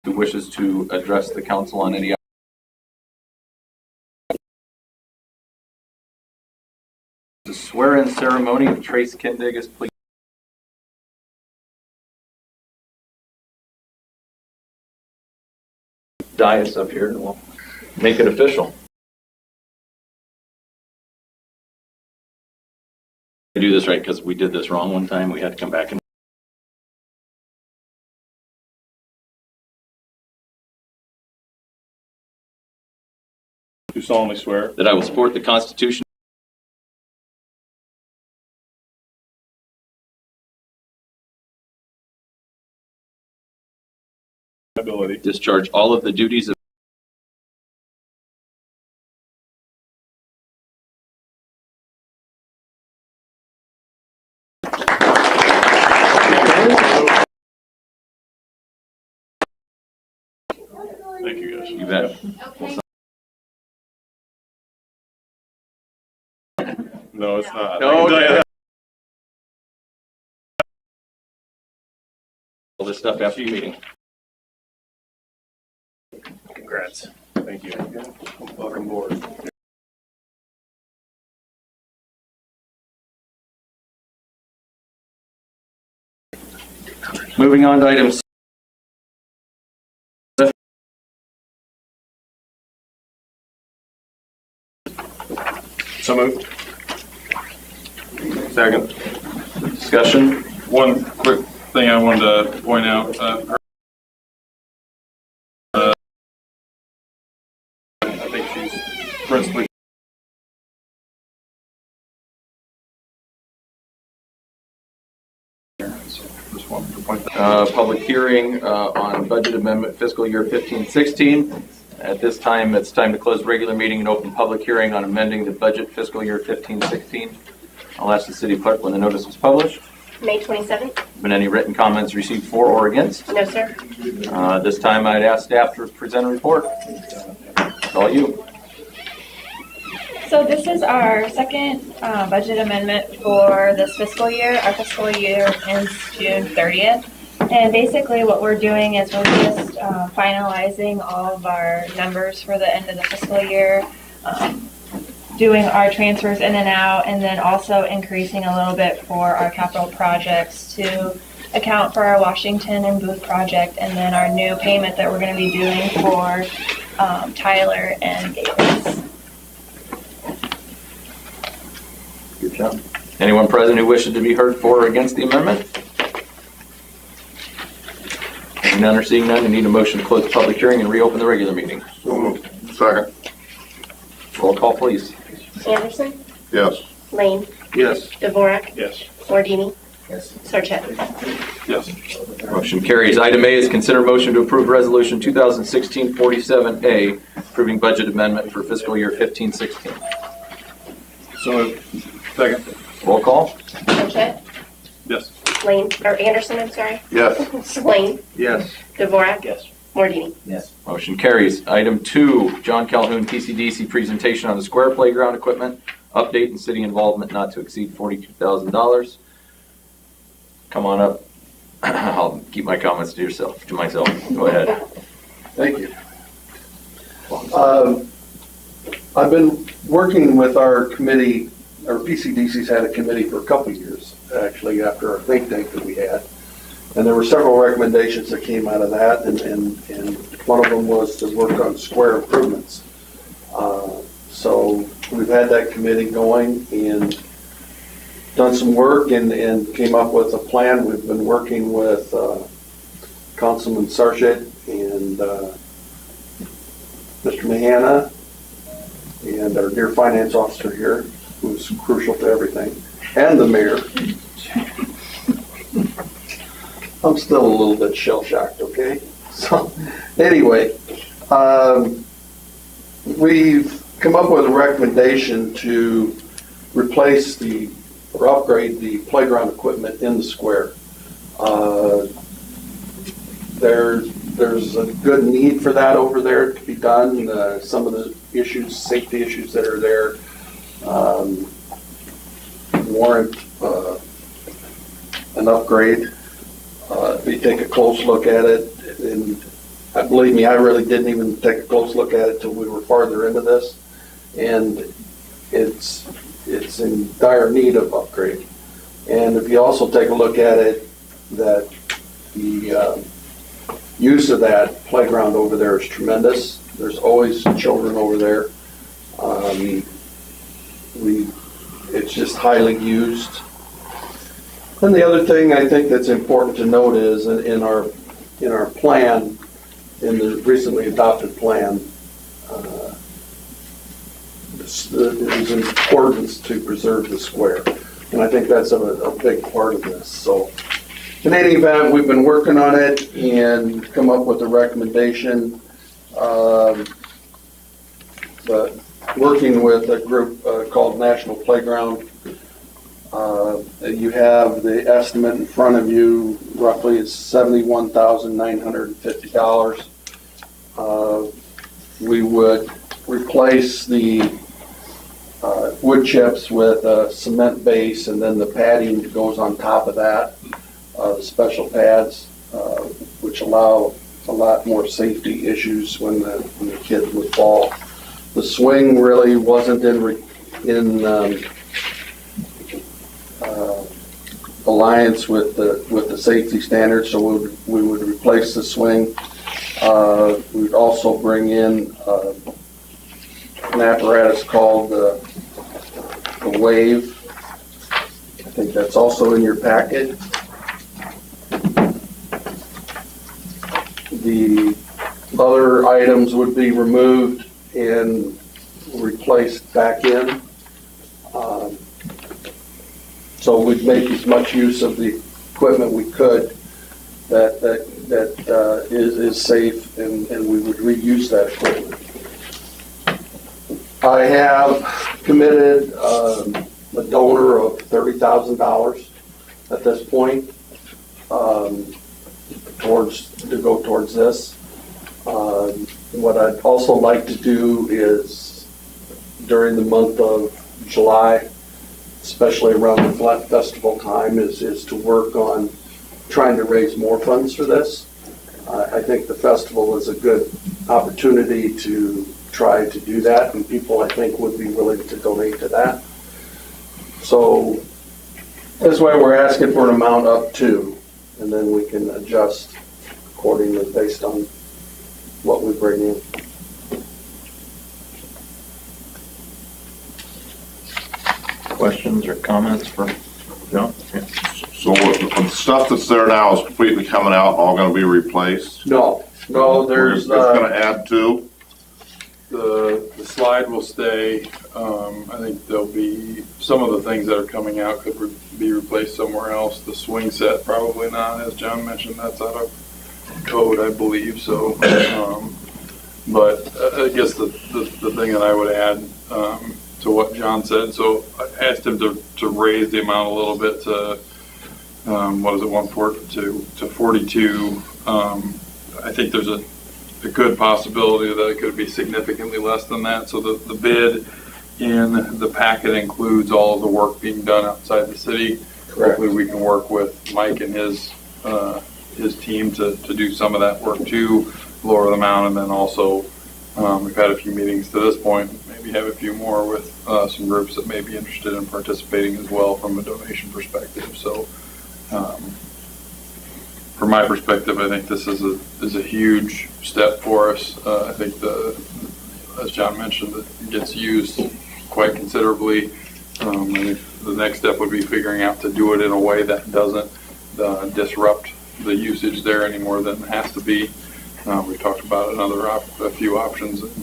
who wishes to address the council on any. The swear-in ceremony of Trace Kindigas, please. Dais up here and we'll make it official. I do this right because we did this wrong one time. We had to come back and. Do solemnly swear That I will support the Constitution. ability. Discharge all of the duties of. Thank you, guys. You bet. No, it's not. No, I can tell you that. All this stuff after the meeting. Congrats. Thank you. Welcome aboard. Moving on to items. So moved. Second. Discussion. One quick thing I wanted to point out. I think she's principally. Just wanted to point that. Public hearing on budget amendment fiscal year 15-16. At this time, it's time to close regular meeting and open public hearing on amending the budget fiscal year 15-16. I'll ask the city clerk when the notice was published. May 27th? Been any written comments received for or against? No, sir. This time I'd ask staff to present a report. It's all you. So this is our second budget amendment for this fiscal year. Our fiscal year ends June 30th. And basically what we're doing is we're just finalizing all of our numbers for the end of the fiscal year, doing our transfers in and out, and then also increasing a little bit for our capital projects to account for our Washington and Booth project, and then our new payment that we're going to be doing for Tyler and Davis. Good job. Anyone present who wishes to be heard for or against the amendment? Hearing none or seeing none, we need a motion to close the public hearing and reopen the regular meeting. So moved. Second. Roll call, please. Anderson? Yes. Lane? Yes. Dvorak? Yes. Mordini? Yes. Sarchet? Yes. Motion carries. Item A is consider motion to approve resolution 2016-47A, approving budget amendment for fiscal year 15-16. So moved. Second. Roll call. Sarchet? Yes. Lane? Or Anderson, I'm sorry. Yes. Lane? Yes. Dvorak? Yes. Mordini? Yes. Motion carries. Item 2, John Calhoun, PCDC presentation on the square playground equipment, update and city involvement not to exceed $42,000. Come on up. I'll keep my comments to myself. Go ahead. Thank you. I've been working with our committee, our PCDC's had a committee for a couple of years, actually, after our think tank that we had. And there were several recommendations that came out of that, and one of them was to work on square improvements. So we've had that committee going and done some work and came up with a plan. We've been working with Councilman Sarchet and Mr. Mahana and our dear finance officer here, who's crucial to everything, and the mayor. I'm still a little bit shell-shocked, okay? So, anyway, we've come up with a recommendation to replace or upgrade the playground equipment in the square. There's a good need for that over there to be done. Some of the safety issues that are there, warrant an upgrade. If you take a close look at it, and believe me, I really didn't even take a close look at it till we were farther into this. And it's in dire need of upgrade. And if you also take a look at it, that the use of that playground over there is tremendous. There's always children over there. It's just highly used. And the other thing I think that's important to note is in our plan, in the recently adopted plan, there's an importance to preserve the square. And I think that's a big part of this. So in any event, we've been working on it and come up with a recommendation. But working with a group called National Playground, you have the estimate in front of you, roughly it's $71,950. We would replace the wood chips with a cement base, and then the padding goes on top of that, the special pads, which allow a lot more safety issues when the kids would fall. The swing really wasn't in alliance with the safety standards, so we would replace the swing. We'd also bring in an apparatus called the Wave. I think that's also in your packet. The other items would be removed and replaced back in. So we'd make as much use of the equipment we could that is safe, and we would reuse that equipment. I have committed a donor of $30,000 at this point to go towards this. What I'd also like to do is during the month of July, especially around the Flat Festival time, is to work on trying to raise more funds for this. I think the festival is a good opportunity to try to do that, and people, I think, would be willing to donate to that. So this way we're asking for an amount up to, and then we can adjust accordingly based on what we bring in. Questions or comments for John? Yeah. So the stuff that's there now is completely coming out, all gonna be replaced? No, there's, It's gonna add to? The slide will stay. I think there'll be, some of the things that are coming out could be replaced somewhere else. The swing set, probably not, as John mentioned, that's out of code, I believe, so. But I guess the thing that I would add to what John said, so I asked him to raise the amount a little bit to, what is it, 142 to 42. I think there's a good possibility that it could be significantly less than that. So the bid in the packet includes all of the work being done outside the city. Correct. Hopefully we can work with Mike and his team to do some of that work to lower the amount. And then also we've had a few meetings to this point, maybe have a few more with some groups that may be interested in participating as well from a donation perspective. So from my perspective, I think this is a huge step for us. I think as John mentioned, it gets used quite considerably. I think the next step would be figuring out to do it in a way that doesn't disrupt the usage there any more than it has to be. We've talked about a few options, and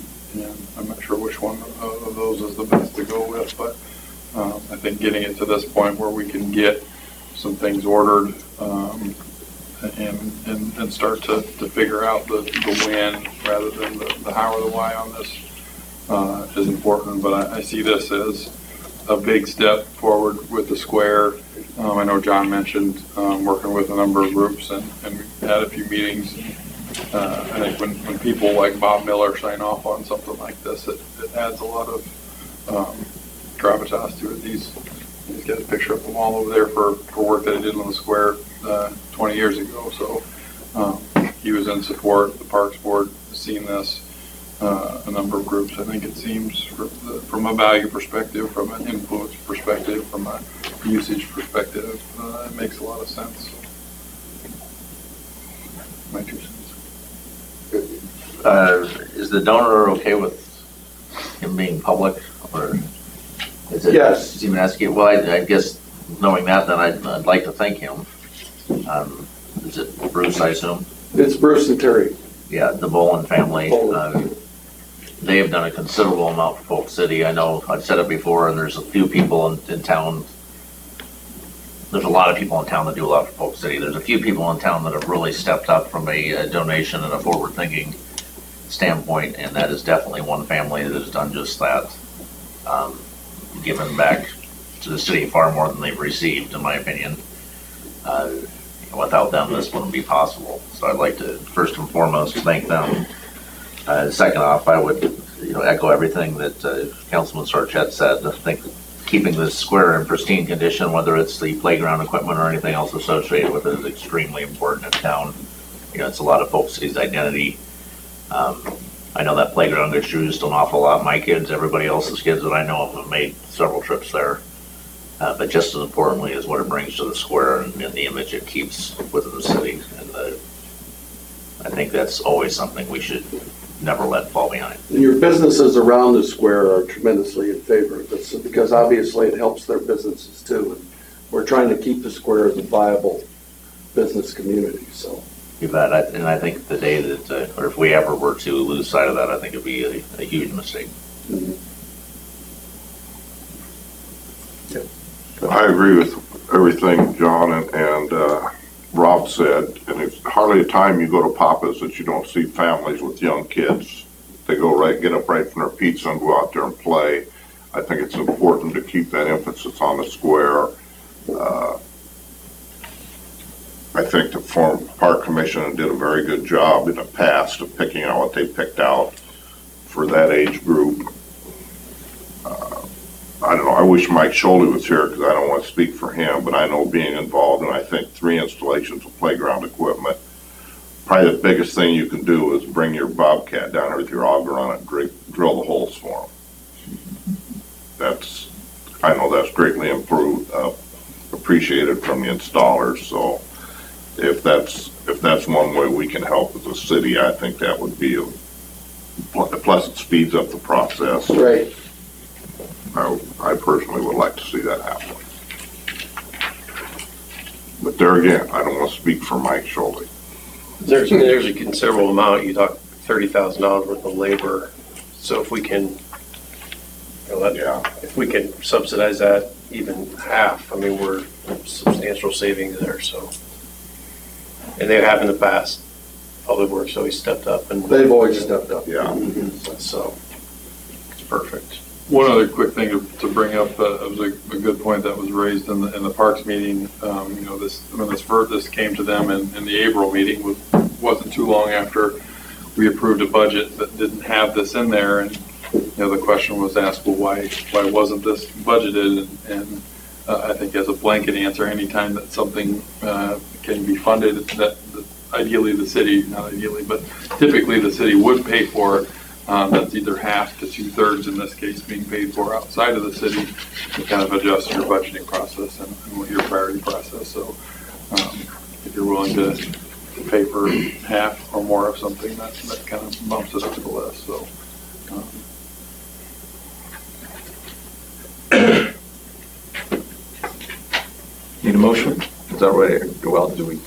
I'm not sure which one of those is the best to go with, but I think getting it to this point where we can get some things ordered and start to figure out the when rather than the how or the why on this is important. But I see this as a big step forward with the square. I know John mentioned working with a number of groups, and we've had a few meetings. I think when people like Bob Miller sign off on something like this, it adds a lot of gravitas to it. He's got a picture of them all over there for work that he did on the square 20 years ago. So he was in support. The Parks Board has seen this, a number of groups. I think it seems from a value perspective, from an influence perspective, from a usage perspective, it makes a lot of sense. My 2 cents. Is the donor okay with him being public, or is it? Yes. Is he even asking? Well, I guess knowing that, then I'd like to thank him. Is it Bruce, I assume? It's Bruce and Terry. Yeah, the Bolin family. Bolin. They have done a considerable amount for Polk City. I know I've said it before, and there's a few people in town. There's a lot of people in town that do a lot for Polk City. There's a few people in town that have really stepped up from a donation and a forward-thinking standpoint, and that is definitely one family that has done just that, given back to the city far more than they've received, in my opinion. Without them, this wouldn't be possible. So I'd like to first and foremost thank them. Second off, I would echo everything that Councilman Sarchett said. I think keeping the square in pristine condition, whether it's the playground equipment or anything else associated with it, is extremely important in town. It's a lot of Polk City's identity. I know that playground gets used an awful lot. My kids, everybody else's kids that I know of have made several trips there. But just as importantly is what it brings to the square and the image it keeps within the city. And I think that's always something we should never let fall behind. And your businesses around the square are tremendously in favor of this, because obviously it helps their businesses too. And we're trying to keep the square as a viable business community, so. You bet. And I think the day that, or if we ever were to lose sight of that, I think it'd be a huge mistake. Mm-hmm. I agree with everything John and Rob said, and it's hardly a time you go to Papa's that you don't see families with young kids. They get up right from their pizza and go out there and play. I think it's important to keep that emphasis on the square. I think the Park Commission did a very good job in the past of picking out what they picked out for that age group. I don't know, I wish Mike Schulte was here because I don't want to speak for him, but I know being involved in, I think, 3 installations of playground equipment, probably the biggest thing you can do is bring your Bobcat down there with your auger on it and drill the holes for them. I know that's greatly improved, appreciated from the installers, so if that's one way we can help as a city, I think that would be plus it speeds up the process. Right. I personally would like to see that happen. But there again, I don't want to speak for Mike Schulte. There's a considerable amount. You talk $30,000 worth of labor. So if we can, if we can subsidize that even half, I mean, we're substantial savings there. So, and they have in the past. Public Works always stepped up, and They've always stepped up. Yeah. so it's perfect. One other quick thing to bring up, it was a good point that was raised in the Parks meeting. This came to them in the April meeting, wasn't too long after we approved a budget that didn't have this in there, and the question was asked, well, why wasn't this budgeted? And I think as a blanket answer, anytime that something can be funded, that ideally the city, not ideally, but typically the city would pay for it. That's either half to 2/3 in this case being paid for outside of the city to kind of adjust your budgeting process and what your priority process. So if you're willing to pay for half or more of something, that kind of bumps it up to the list. So. Need a motion? Is that right? Well, do we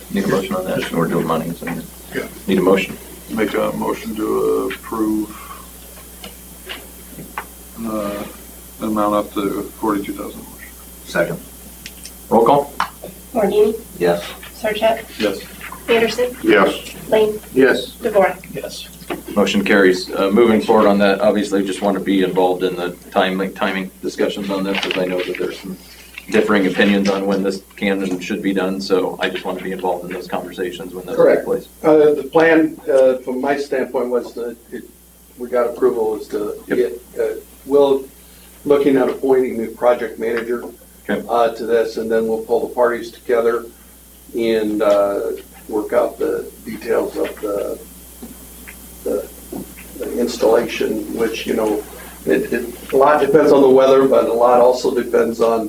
need a motion on that? We're doing money. So Yeah. Need a motion? Make a motion to approve the amount up to $42,000. Second. Roll call? Mordini, Yes. Sarchet, Yes. Anderson, Yes. Lane, Yes. DeVore. Yes. Motion carries. Moving forward on that, obviously, just want to be involved in the timing discussions on this, because I know that there's some differing opinions on when this can and should be done, so I just want to be involved in those conversations when those take Correct. place. The plan, from my standpoint, was we got approval is to Yep. get, looking at appointing a project manager Okay. to this, and then we'll pull the parties together and work out the details of installation, which, a lot depends on the weather, but a lot also depends on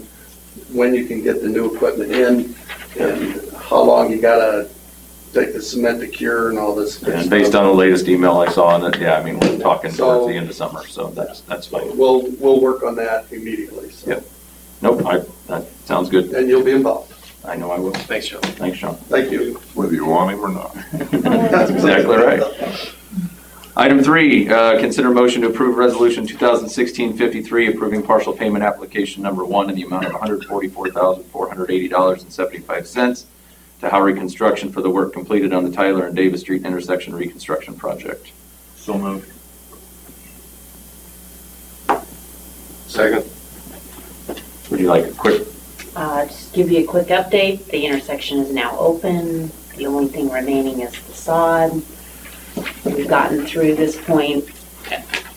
when you can get the new equipment in and how long you gotta take the cement to cure and all this. good And based stuff. on the latest email I saw on it, yeah, I mean, we're talking So- towards the end of summer, so that's fine. We'll work on that immediately, so. Yep. Nope, that sounds good. And you'll be involved. I know I will. Thanks, John. Thanks, Sean. Thank you. Whether you want him or not. That's exactly right. Item 3, consider motion to approve resolution 2016-53, approving partial payment application number 1 in the amount of $144,480.75 to Howry Construction for the work completed on the Tyler and Davis Street intersection reconstruction project. So moved. Second. Would you like a quick, Just give you a quick update. The intersection is now open. The only thing remaining is the sod. We've gotten through this point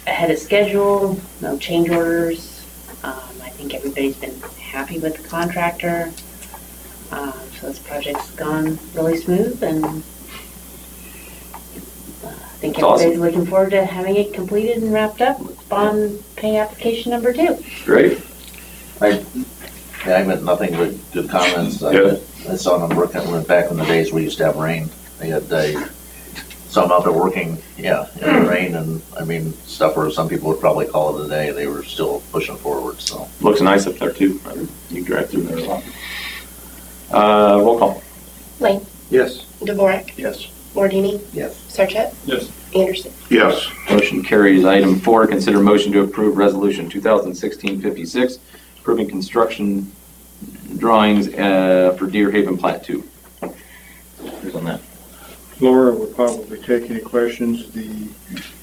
ahead of schedule, no change orders. I think everybody's been happy with the contractor. So this project's gone really smooth, and I think That's awesome. everybody's looking forward to having it completed and wrapped up on pay application number 2. great? I got nothing but good comments. Yeah. I saw them working, went back in the days we used to have rain. They had, some out there working, in the rain, and, I mean, stuff where some people would probably call it a day, they were still pushing forward, so. Looks nice up there too. You drive through there a lot. Roll call. Lane, Yes. Dvorak, Yes. Mordini, Yes. Sarchet, Yes. Anderson. Yes, Motion carries. Item 4, consider motion to approve resolution 2016-56, approving construction drawings for Deer Haven Plat 2. Who's on that? Laura would probably take any questions. The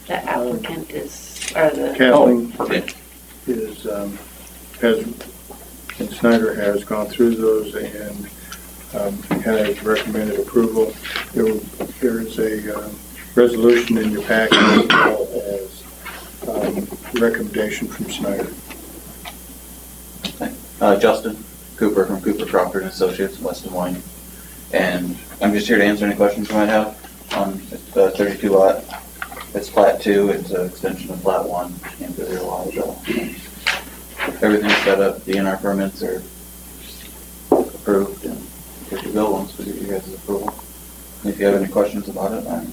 The applicant is, or the, Kathleen Perfect. is, and Snyder has gone through those and has recommended approval. There is a resolution in your packet as well as recommendation from Snyder. Justin Cooper from Cooper Crawford and Associates, West Des Moines. And I'm just here to answer any questions you might have on 32 lot. It's Plat 2, it's an extension of Plat 1, came through there a while ago. Everything's set up, DNR permits are approved, and good to go once we get you guys' approval. And if you have any questions about it, I'm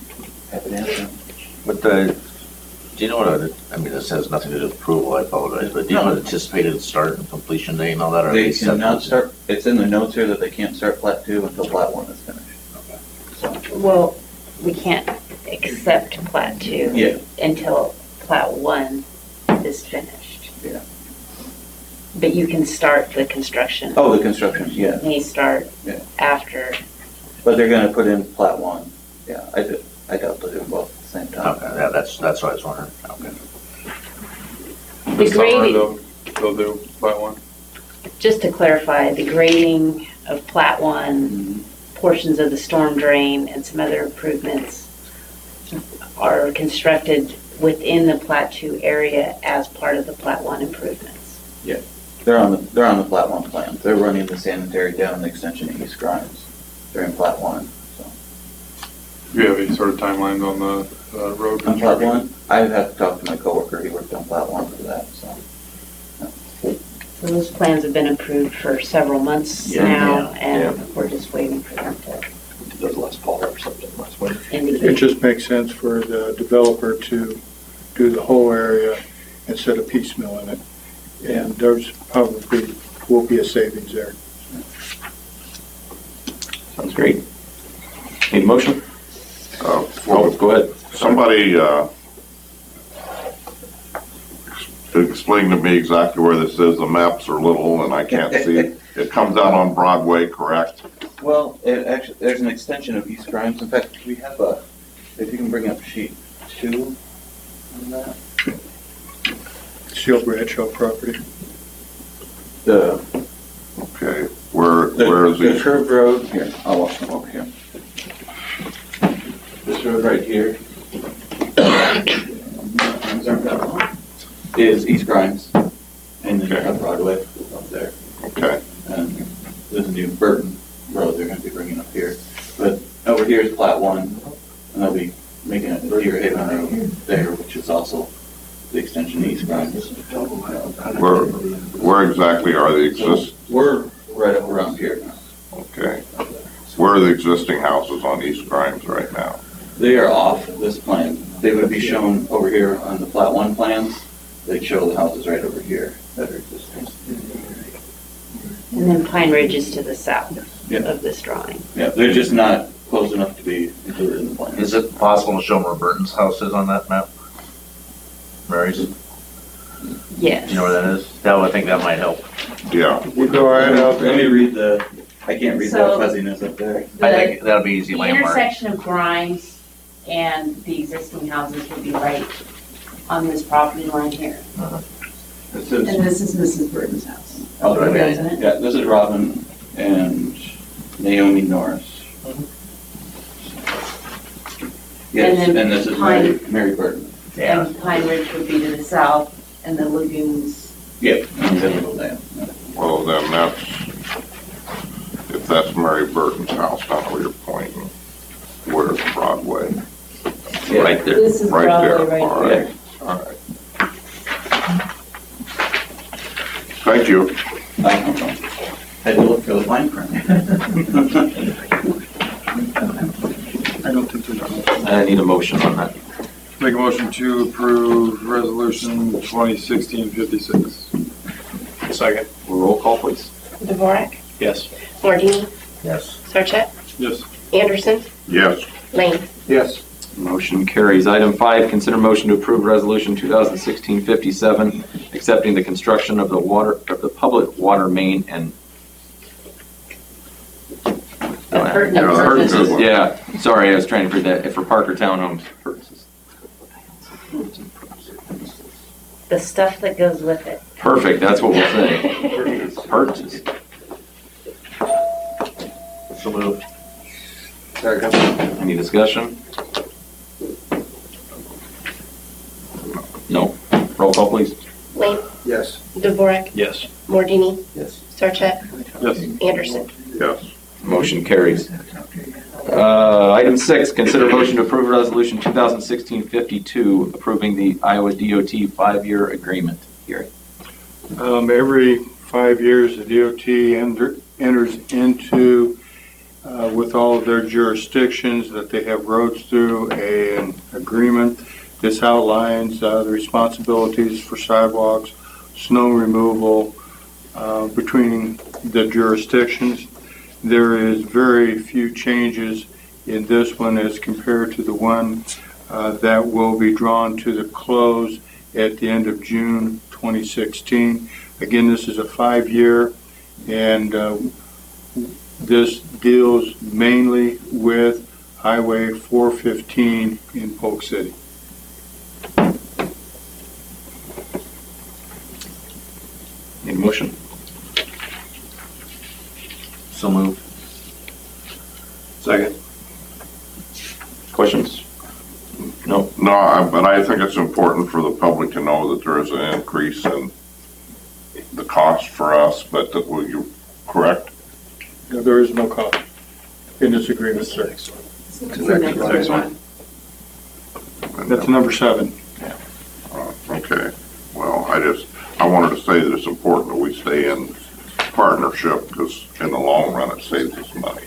happy to answer them. But, do you know what, I mean, this has nothing to do with approval, I apologize, but do you know what anticipated start and completion date and all that? Or They set cannot those? start, it's in the notes here that they can't start Plat 2 until Plat 1 is finished. well, we can't accept Plat 2 Yeah. until Plat 1 is finished. Yeah. But you can start the construction. Oh, the construction, yeah. May start Yeah. after. But they're gonna put in Plat 1. Yeah, I doubt they'll do them both at the same time. Okay, yeah, that's what I was wondering. Okay. The This summer, grading, they'll do Plat 1. just to clarify, the grading of Plat 1, portions of the storm drain, and some other improvements are constructed within the Plat 2 area as part of the Plat 1 improvements. They're on the Plat 1 plan. They're running the sanitary down the extension of East Grimes. They're in Plat 1, so. Do you have any sort of timelines on the road On Plat construction? 1, I'd have to talk to my coworker. He worked on Plat 1 for that, so. So those plans have been approved for several months Yeah, now, yeah, and we're just waiting for them to Does last fall or something last winter. It indicate. just makes sense for the developer to do the whole area instead of piecemealing it. And there's probably will be a savings there. Sounds great. Need a motion? well, Go ahead. somebody, explain to me exactly where this is. The maps are little and I can't see it. It comes out on Broadway, correct? Well, it actually, there's an extension of East Grimes. In fact, we have if you can bring up sheet 2 on that. Seal Bradshaw property. The Okay, where is the the, curved road, here, I'll walk them over here. This road right here is East Grimes, and then you have Broadway up there. okay, And there's a new Burton Road they're gonna be bringing up here. But over here is Plat 1, and they'll be making it a Deer Haven Road there, which is also the extension of East Grimes. Where exactly are the We're right up around here now. okay. Where are the existing houses on East Grimes right now? They are off this plan. They would be shown over here on the Plat 1 plans. They'd show the houses right over here that are existing. And then Pine Ridge is to the south Yeah. of this drawing. Yeah, they're just not close enough to be included in the plan. Is it possible to show where Burton's house is on that map? Mary's, do Yes. you know where that is? I think that might help. Yeah, You go right out Let me there. read I can't read So- that fuzziness up there. I think that'll be easy The landmark. intersection of Grimes and the existing houses would be right on this property line here. This is, And this is Mrs. Burton's house. oh, Okay, isn't it? yeah, this is Robin and Naomi Norris. Yes, And then and this is Pine- Mary Burton. Yeah. And Pine Ridge would be to the south, and the lagoons. Yep. And then we'll go down. well then if that's Mary Burton's house, I know where you're pointing. Where's Broadway? Yeah. Right there. This is Right Broadway there, all right right, all right. Thank you. Had to look for the fine print. I don't think there's I need a motion on that. Make a motion to approve resolution 2016-56. Second. Roll call, please. Dvorak, Yes. Mordini, Yes. Sarchet, Yes. Anderson, Yes, Lane. Yes. Motion carries. Item 5, consider motion to approve resolution 2016-57, accepting the construction of the public water main and Pertinent Yeah, purposes. Good. yeah, sorry, I was trying to read that for Parker Townhomes purposes. The stuff that goes with it. Perfect, that's what we'll say. Purchase. So moved. Any discussion? No. Roll call, please. Lane, Yes. Dvorak, Yes. Mordini, Yes. Sarchet, Yes. Anderson. yes, Motion carries. Item 6, consider motion to approve resolution 2016-52, approving the Iowa DOT 5-year agreement. Gary. Every 5 years, the DOT enters into, with all of their jurisdictions that they have roads through, an agreement. This outlines the responsibilities for sidewalks, snow removal between the jurisdictions. There is very few changes in this one as compared to the one that will be drawn to the close at the end of June 2016. Again, this is a 5-year, and this deals mainly with Highway 415 in Polk City. Need a motion? So moved. Second. Questions? No. no, but I think it's important for the public to know that there is an increase in the cost for us, but that will you correct? No, there is no cost in this agreement, sir. It's the next one. That's number 7. Okay, well, I wanted to say that it's important that we stay in partnership, because in the long run, it saves us money.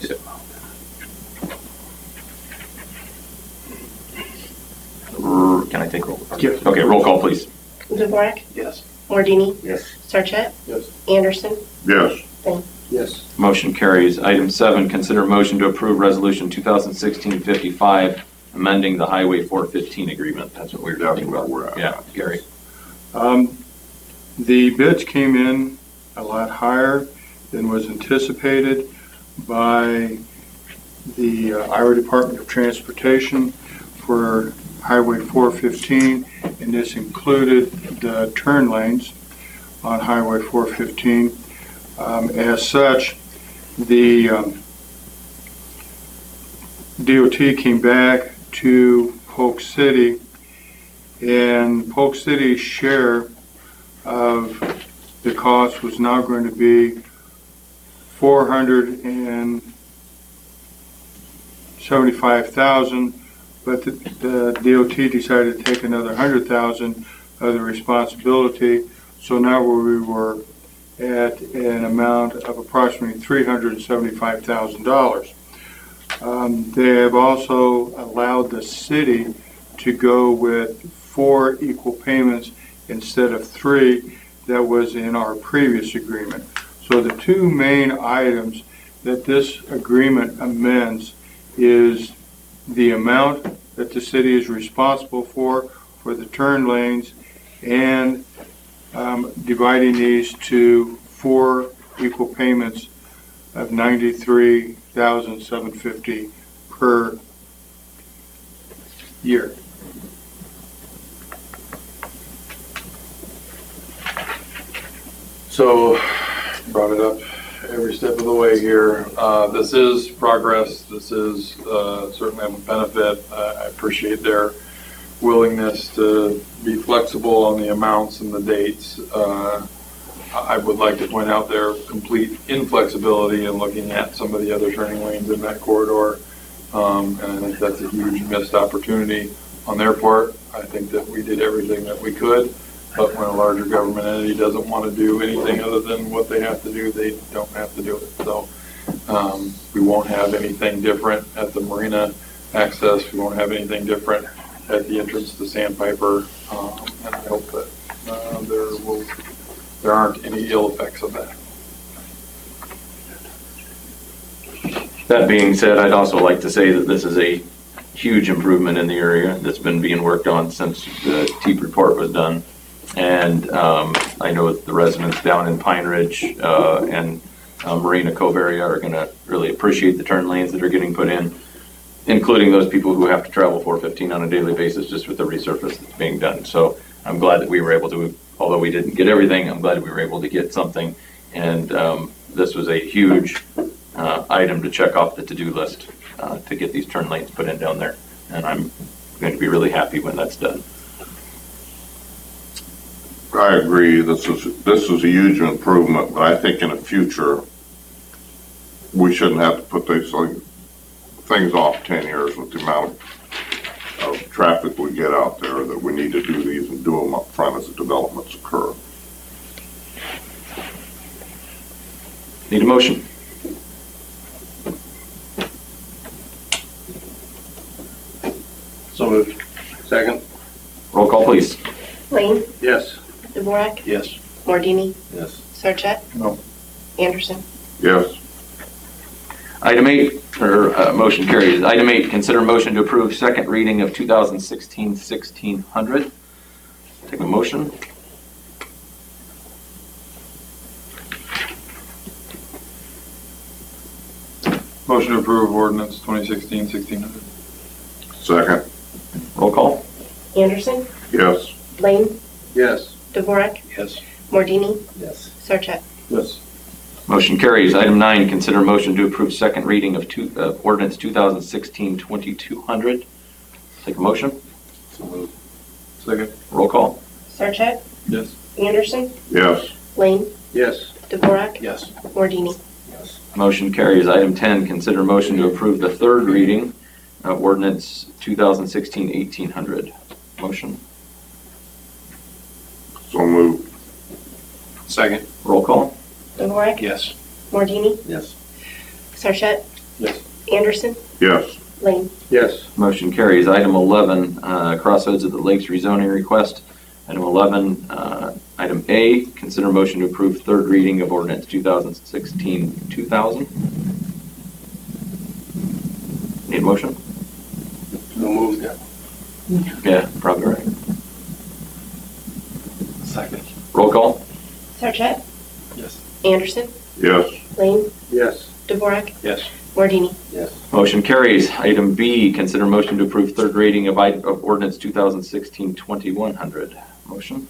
Can I take roll? Yes. Okay, roll call, please. Dvorak, Yes. Mordini, Yes. Sarchet, Yes. Anderson, Yes, Yes. Motion carries. Item 7, consider motion to approve resolution 2016-55, amending the Highway 415 agreement. That's what we were that's talking where about. we're at. Yeah, Gary. The bids came in a lot higher than was anticipated by the Iowa Department of Transportation for Highway 415, and this included the turn lanes on Highway 415. As such, the DOT came back to Polk City, and Polk City's share of the cost was now going to be $475,000, but the DOT decided to take another 100,000 of the responsibility. So now we were at an amount of approximately $375,000. They have also allowed the city to go with 4 equal payments instead of 3 that was in our previous agreement. So the 2 main items that this agreement amends is the amount that the city is responsible for the turn lanes, and dividing these to 4 equal payments of $93,750 per year. So, brought it up every step of the way here. This is progress. This is certainly of a benefit. I appreciate their willingness to be flexible on the amounts and the dates. I would like to point out their complete inflexibility in looking at some of the other turning lanes in that corridor. And I think that's a huge missed opportunity on their part. I think that we did everything that we could. But when a larger government entity doesn't want to do anything other than what they have to do, they don't have to do it. So we won't have anything different at the marina access. We won't have anything different at the entrance to Sandpiper. And I hope that there aren't any ill effects of that. That being said, I'd also like to say that this is a huge improvement in the area that's been being worked on since the TEEP report was done. And I know the residents down in Pine Ridge and Marina Cove area are going to really appreciate the turn lanes that are getting put in, including those people who have to travel 415 on a daily basis just with the resurface that's being done. So I'm glad that we were able to, although we didn't get everything, I'm glad we were able to get something. And this was a huge item to check off the to-do list to get these turn lanes put in down there. And I'm going to be really happy when that's done. I agree, this is a huge improvement, but I think in the future, we shouldn't have to put these things off 10 years with the amount of traffic we get out there, that we need to do these and do them up front as the developments occur. Need a motion? So moved. Second? Roll call, please. Lane, Yes. Dvorak, Yes. Mordini, Yes. Sarchet, No. Anderson. Yes, Item 8, motion carries. Item 8, consider motion to approve second reading of 2016-1600. Take a motion. Motion to approve ordinance 2016-1600. second, Roll call. Anderson, yes, Lane, Yes. Dvorak, Yes. Mordini, Yes. Sarchet. Yes. Motion carries. Item 9, consider motion to approve second reading of ordinance 2016-2200. Take a motion. So moved. Second. Roll call. Sarchet, Yes. Anderson, yes, Lane, Yes. Dvorak, Yes. Mordini. Yes. Motion carries. Item 10, consider motion to approve the third reading of ordinance 2016-1800. Motion. so moved, Second. Roll call. Dvorak, Yes. Mordini, Yes. Sarchet, Yes. Anderson, yes, Lane. Yes. Motion carries. Item 11, Crossroads of the Lakes rezoning request. Item 11, item A, consider motion to approve third reading of ordinance 2016-2000. Need a motion? So moved. Yeah, probably right. Second. Roll call. Sarchet, Yes. Anderson, yes, Lane, Yes. Dvorak, Yes. Mordini. Yes. Motion carries. Item B, consider motion to approve third reading of ordinance 2016-2100. Motion.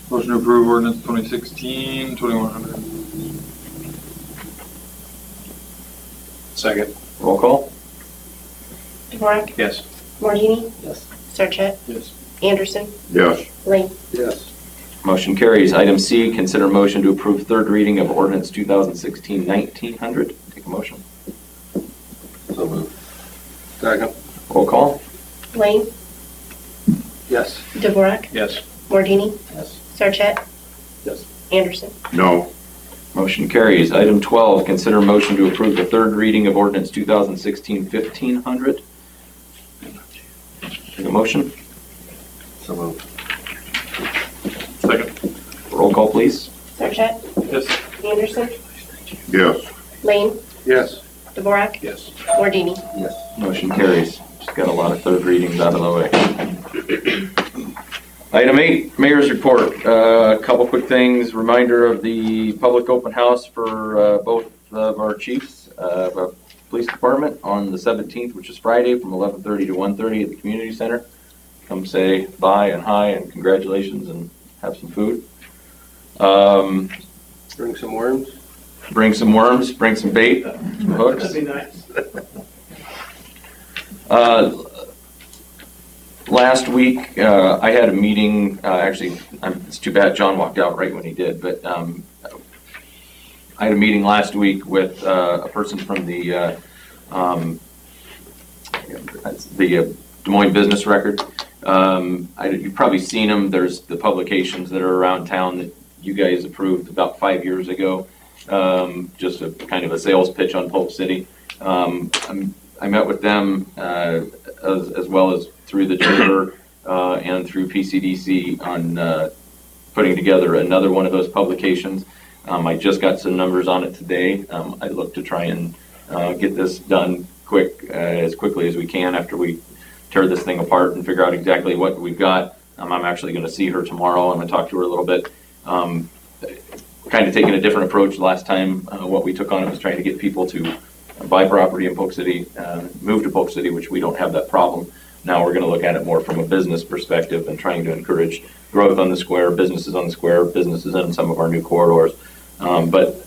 Motion to approve ordinance 2016-2100. Second. Roll call. Dvorak, Yes. Mordini, Yes. Sarchet, Yes. Anderson, yes, Lane. Yes. Motion carries. Item C, consider motion to approve third reading of ordinance 2016-1900. Take a motion. So moved. Second. Roll call? Lane, Yes. Dvorak, Yes. Mordini, Yes. Sarchet, Yes. Anderson. No, Motion carries. Item 12, consider motion to approve the third reading of ordinance 2016-1500. Take a motion? So moved. Second. Roll call, please. Sarchet, Yes. Anderson, yes, Lane, Yes. Dvorak, Yes. Mordini. Yes. Motion carries. Just got a lot of third readings out of the way. Item 8, Mayor's Report. A couple quick things. Reminder of the public open house for both of our chiefs of our police department on the 17th, which is Friday, from 11:30 to 1:30 at the community center. Come say bye and hi and congratulations and have some food. Bring some worms. Bring some worms, bring some bait, some hooks. That'd be nice. Last week, I had a meeting, it's too bad John walked out right when he did, but I had a meeting last week with a person from the Des Moines Business Record. You've probably seen them. There's the publications that are around town that you guys approved about 5 years ago. Just a kind of a sales pitch on Polk City. I met with them as well as through the chamber and through PCDC on putting together another one of those publications. I just got some numbers on it today. I look to try and get this done as quickly as we can after we tear this thing apart and figure out exactly what we've got. I'm actually going to see her tomorrow. I'm going to talk to her a little bit. Kind of taking a different approach last time. What we took on it was trying to get people to buy property in Polk City, move to Polk City, which we don't have that problem. Now we're going to look at it more from a business perspective and trying to encourage growth on the square, businesses on the square, businesses in some of our new corridors. But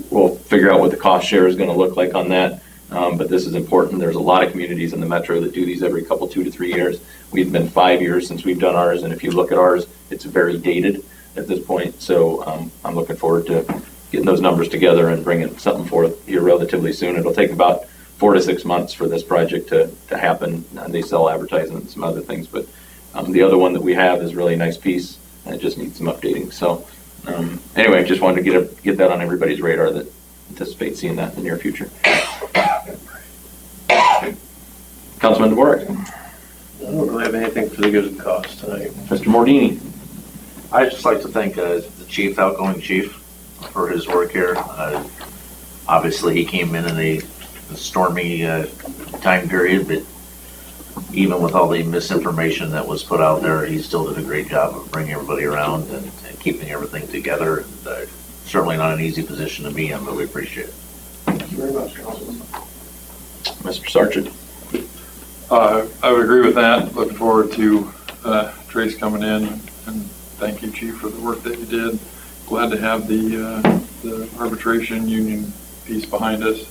we'll figure out what the cost share is going to look like on that. But this is important. There's a lot of communities in the metro that do these every 2 to 3 years. We've been 5 years since we've done ours, and if you look at ours, it's very dated at this point. So I'm looking forward to getting those numbers together and bringing something forth here relatively soon. It'll take about 4 to 6 months for this project to happen. They sell advertising and some other things, but the other one that we have is a really nice piece, and it just needs some updating. So anyway, just wanted to get that on everybody's radar that anticipate seeing that in the near future. Councilman Dvorak. I don't really have anything for the good of the cause tonight. Mr. Mordini. I'd just like to thank the chief, outgoing chief, for his work here. Obviously, he came in a stormy time period, but even with all the misinformation that was put out there, he still did a great job of bringing everybody around and keeping everything together. And, certainly not an easy position to be in, but we appreciate it. Thank you very much, Councilman. Mr. Sargent. I would agree with that. Looking forward to Trace coming in, and thank you, Chief, for the work that you did. Glad to have the arbitration union piece behind us.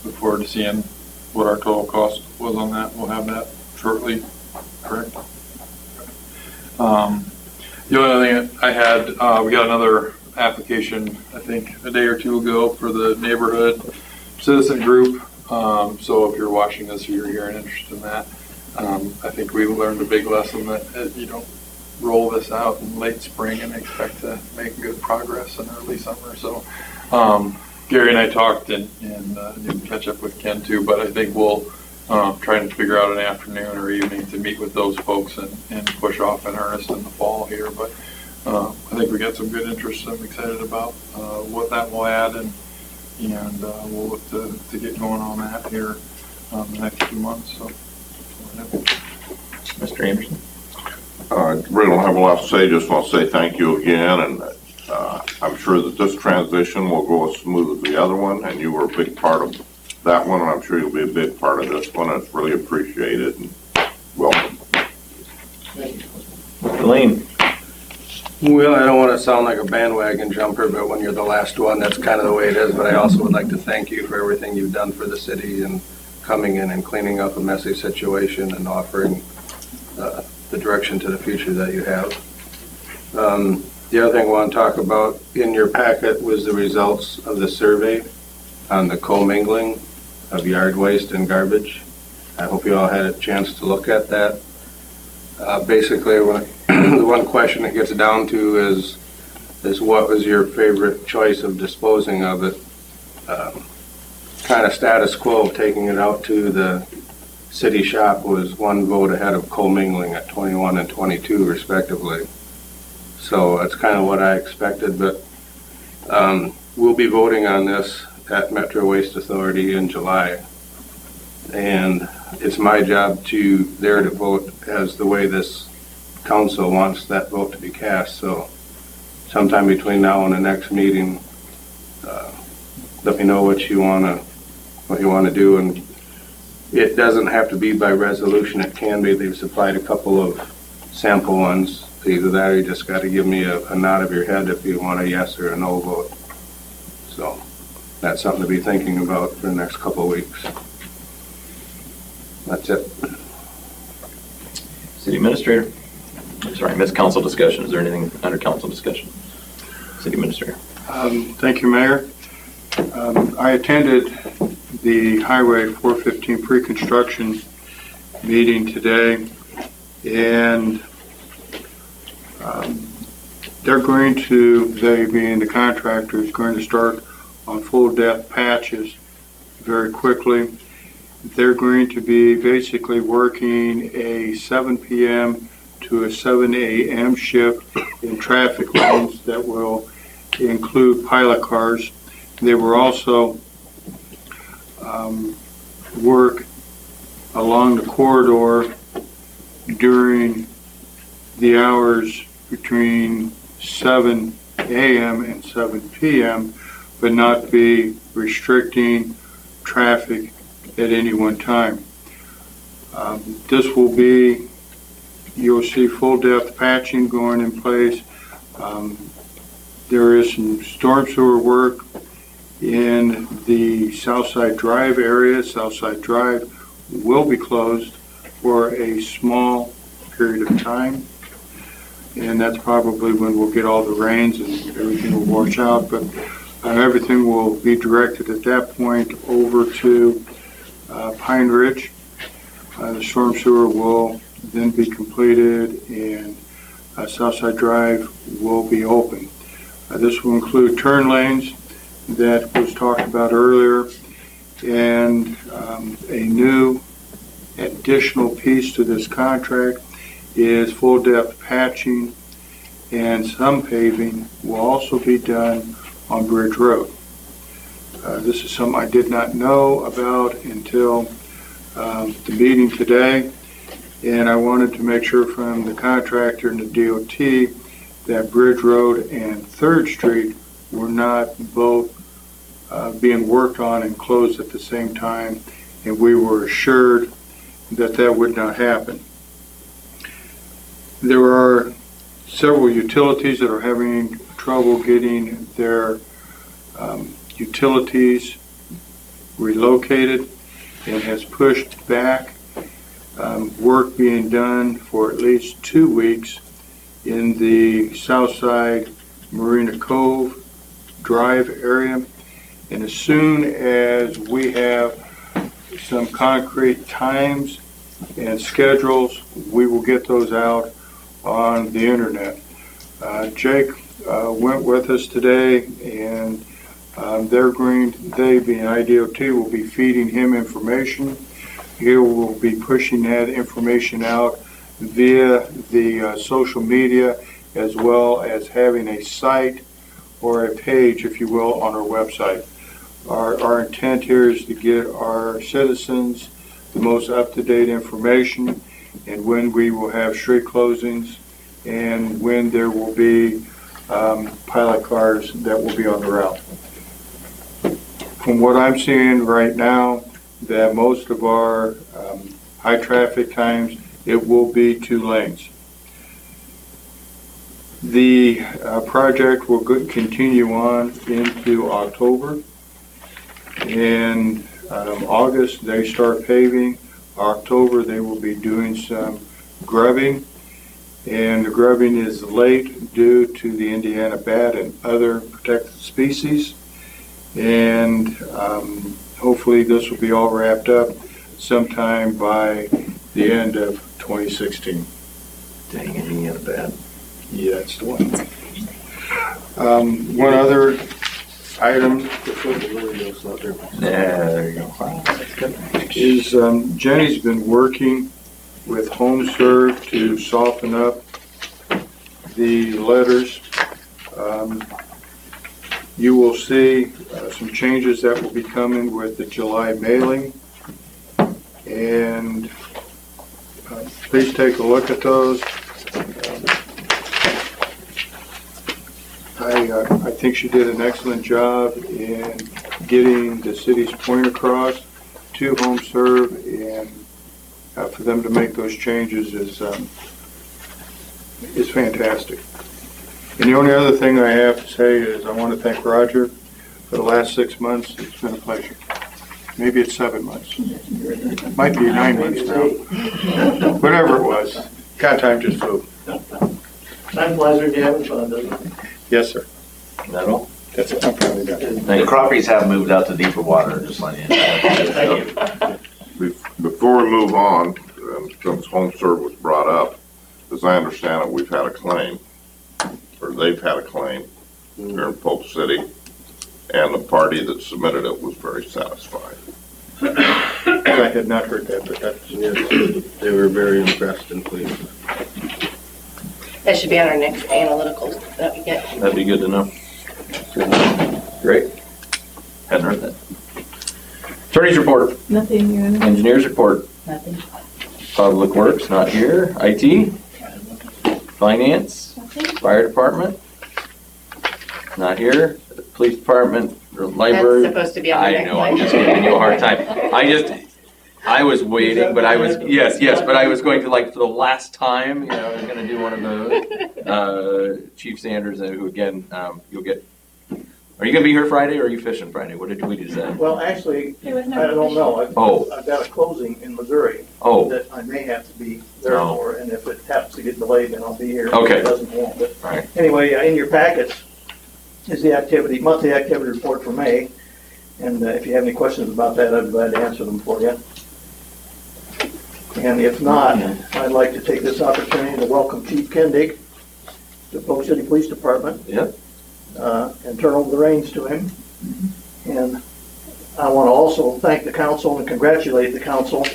Look forward to seeing what our total cost was on that. We'll have that shortly, correct? The only other thing I had, we got another application, I think, a day or two ago for the neighborhood citizen group. So if you're watching this or you're hearing interest in that, I think we learned a big lesson that you don't roll this out in late spring and expect to make good progress in early summer. So Gary and I talked and didn't catch up with Ken too, but I think we'll try to figure out an afternoon or evening to meet with those folks and push off in earnest in the fall here. But I think we got some good interest. I'm excited about what that will add, and we'll look to get going on that here the next few months. So, Mr. Anderson. really don't have a lot to say, just want to say thank you again, and I'm sure that this transition will go as smooth as the other one, and you were a big part of that one, and I'm sure you'll be a big part of this one. It's really appreciated, and welcome. Elaine. Well, I don't want to sound like a bandwagon jumper, but when you're the last one, that's kind of the way it is. But I also would like to thank you for everything you've done for the city and coming in and cleaning up a messy situation and offering the direction to the future that you have. The other thing I want to talk about in your packet was the results of the survey on the commingling of yard waste and garbage. I hope you all had a chance to look at that. Basically, the one question it gets down to is what was your favorite choice of disposing of it? Kind of status quo, taking it out to the city shop was one vote ahead of commingling at 21 and 22 respectively. So that's kind of what I expected, but we'll be voting on this at Metro Waste Authority in July. And it's my job to vote as the way this council wants that vote to be cast. So sometime between now and the next meeting, let me know what you want to do. And it doesn't have to be by resolution. It can be. They've supplied a couple of sample ones. Either that or you just got to give me a nod of your head if you want a yes or a no vote. So that's something to be thinking about for the next couple of weeks. That's it. City Administrator. Sorry, missed council discussion. Is there anything under council discussion? City Administrator. Thank you, Mayor. I attended the Highway 415 pre-construction meeting today, and they being the contractor, is going to start on full depth patches very quickly. They're going to be basically working a 7 p.m. to a 7 a.m. shift in traffic lanes that will include pilot cars. They will also work along the corridor during the hours between 7 a.m. and 7 p.m., but not be restricting traffic at any one time. This will be, you'll see full depth patching going in place. There is some storm sewer work in the Southside Drive area. Southside Drive will be closed for a small period of time, and that's probably when we'll get all the rains and everything will wash out, but everything will be directed at that point over to Pine Ridge. The storm sewer will then be completed and Southside Drive will be open. This will include turn lanes that was talked about earlier, and a new additional piece to this contract is full depth patching, and some paving will also be done on Bridge Road. This is something I did not know about until the meeting today, and I wanted to make sure from the contractor and the DOT that Bridge Road and 3rd Street were not both being worked on and closed at the same time, and we were assured that that would not happen. There are several utilities that are having trouble getting their utilities relocated and has pushed back work being done for at least 2 weeks in the Southside Marina Cove Drive area. And as soon as we have some concrete times and schedules, we will get those out on the internet. Jake went with us today, and they being IDOT will be feeding him information. He will be pushing that information out via the social media, as well as having a site or a page, if you will, on our website. Our intent here is to get our citizens the most up-to-date information, and when we will have street closings, and when there will be pilot cars that will be on the route. From what I'm seeing right now, that most of our high traffic times, it will be 2 lanes. The project will continue on into October. In August, they start paving. October, they will be doing some grubbing. And the grubbing is late due to the Indiana bat and other protected species. And hopefully this will be all wrapped up sometime by the end of 2016. Dang it, he had a bad. Yeah, that's the one. One other item There you go. is Jenny's been working with HomeServe to soften up the letters. You will see some changes that will be coming with the July mailing. And please take a look at those. I think she did an excellent job in getting the city's point across to HomeServe, and for them to make those changes is fantastic. And the only other thing I have to say is I want to thank Roger for the last 6 months. It's been a pleasure. Maybe it's 7 months. Might be 9 months now. Whatever it was. God, time just flew. Time flies when you're having fun, doesn't it? Yes, sir. Is that all? That's it. I'm probably done. The Thank you. crappies have moved out to deeper water, just letting you know. Before we move on, since HomeServe was brought up, as I understand it, we've had a claim, or they've had a claim here in Polk City, and the party that submitted it was very satisfied. I had not heard that, but that's, They were very impressed and pleased. That should be on our next analytical that we get. That'd be good to know. Great. Hadn't heard that. Attorney's report, Nothing, Your Honor. engineer's report, Nothing. public works, not here, IT, finance, fire department, not here, police department, or library. That's supposed to be on the I next know, I'm one. just giving you a hard time. I was waiting, but I was, yes, but I was going to, like, for the last time, you know, I was gonna do one of those. Chief Sanders, who again, you'll get, are you gonna be here Friday, or are you fishing Friday? What did we decide? Well, actually, There was I no don't know. Oh. I've got a closing in Missouri Oh, that I may have to be there Oh. for, and if it happens to get delayed, then I'll be here. Okay. If it doesn't, won't. But all right. anyway, in your packets is the monthly activity report for May. And if you have any questions about that, I'd be glad to answer them for you. And if not, I'd like to take this opportunity to welcome Chief Kendig to Polk City Police Department. Yep. And turn over the reins to him. And I want to also thank the council and congratulate the council,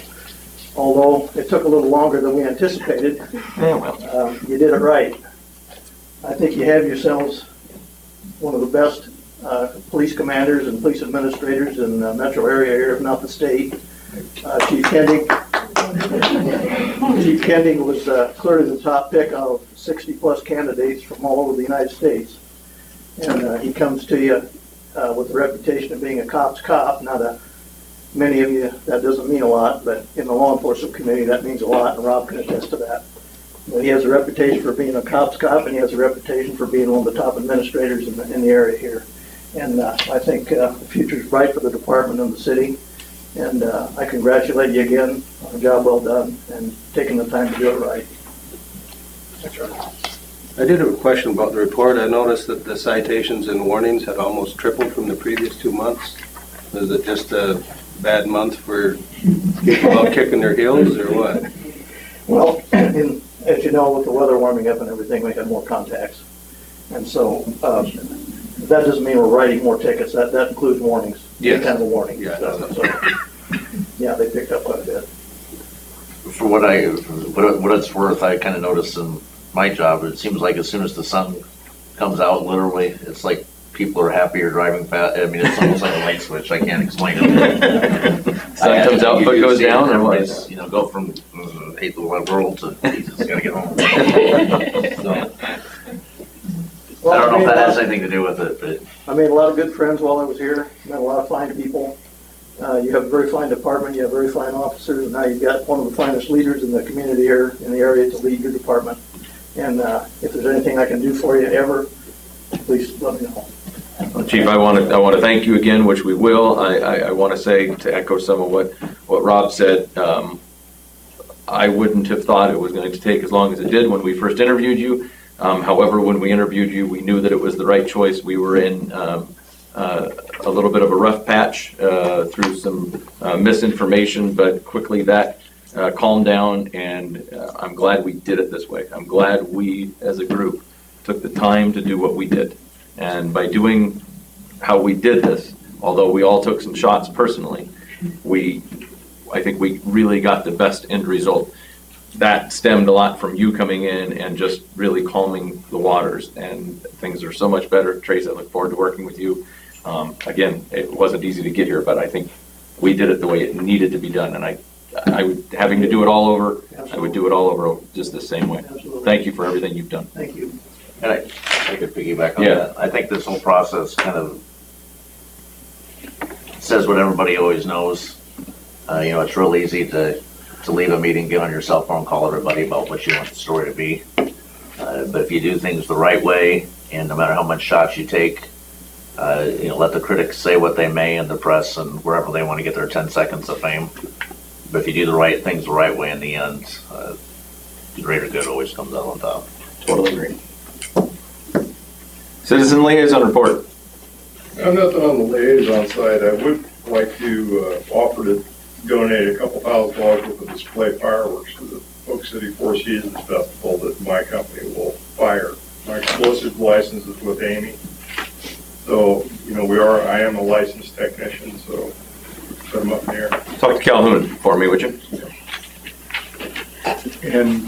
although it took a little longer than we anticipated. Yeah, well, You did it right. I think you have yourselves one of the best police commanders and police administrators in the metro area here, if not the state. Chief Kendig was clearly the top pick out of 60-plus candidates from all over the United States. And he comes to you with the reputation of being a cop's cop. Now, many of you, that doesn't mean a lot, but in the law enforcement community, that means a lot, and Rob can attest to that. But he has a reputation for being a cop's cop, and he has a reputation for being one of the top administrators in the area here. And I think the future's bright for the department and the city. And I congratulate you again on a job well done and taking the time to do it right. That's right. I did have a question about the report. I noticed that the citations and warnings had almost tripled from the previous 2 months. Is it just a bad month for people out kicking their heels, or what? Well, as you know, with the weather warming up and everything, we had more contacts. And so that doesn't mean we're writing more tickets. That includes warnings. Yes. Any kind of a warning. Yeah, So, yeah, they picked up quite a bit. For what it's worth, I kind of noticed in my job, it seems like as soon as the sun comes out, literally, it's like people are happier driving fast. I mean, it's almost like a light switch. I can't explain it. sun comes out, foot goes down, or what? Everybody's, go from hate the world to Jesus, gotta get home. So, I don't know if that has anything to do with it, but I made a lot of good friends while I was here. Met a lot of fine people. You have a very fine department. You have very fine officers, and now you've got one of the finest leaders in the community here in the area to lead your department. And if there's anything I can do for you ever, please let me know. Well, Chief, I want to thank you again, which we will. I want to say, to echo some of what Rob said, I wouldn't have thought it was going to take as long as it did when we first interviewed you. However, when we interviewed you, we knew that it was the right choice. We were in a little bit of a rough patch through some misinformation, but quickly that calmed down, and I'm glad we did it this way. I'm glad we, as a group, took the time to do what we did. And by doing how we did this, although we all took some shots personally, I think we really got the best end result. That stemmed a lot from you coming in and just really calming the waters, and things are so much better. Trace, I look forward to working with you. Again, it wasn't easy to get here, but I think we did it the way it needed to be done, and I would, having to do it all over, I would do it all over just the same way. Absolutely. Thank you for everything you've done. Thank you. And I could piggyback on Yeah. that. I think this whole process kind of says what everybody always knows. It's real easy to leave a meeting, get on your cell phone, call everybody about what you want the story to be. But if you do things the right way, and no matter how much shots you take, let the critics say what they may in the press and wherever they want to get their 10 seconds of fame. But if you do the right things the right way in the end, the greater good always comes out on top. Totally agree. Citizen liaison report. I'm nothing on the liaison side. I would like to offer to donate a couple $1,000 worth of display fireworks to the Polk City Four Seasons Festival that my company will fire. My explosive license is with Amy. So, I am a licensed technician, so put them up in the air. Talk to Calhoun for me, would you? And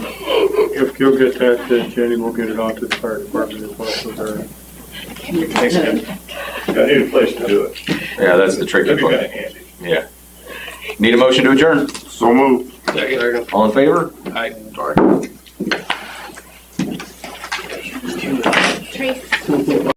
if you'll get that, Jenny, we'll get it on to the fire department as well, so they're. Thanks, Ken. I need a place to do it. Yeah, that's the tricky That'd be part. kind of handy. Yeah. Need a motion to adjourn? So moved. All in favor? Sorry. Trace.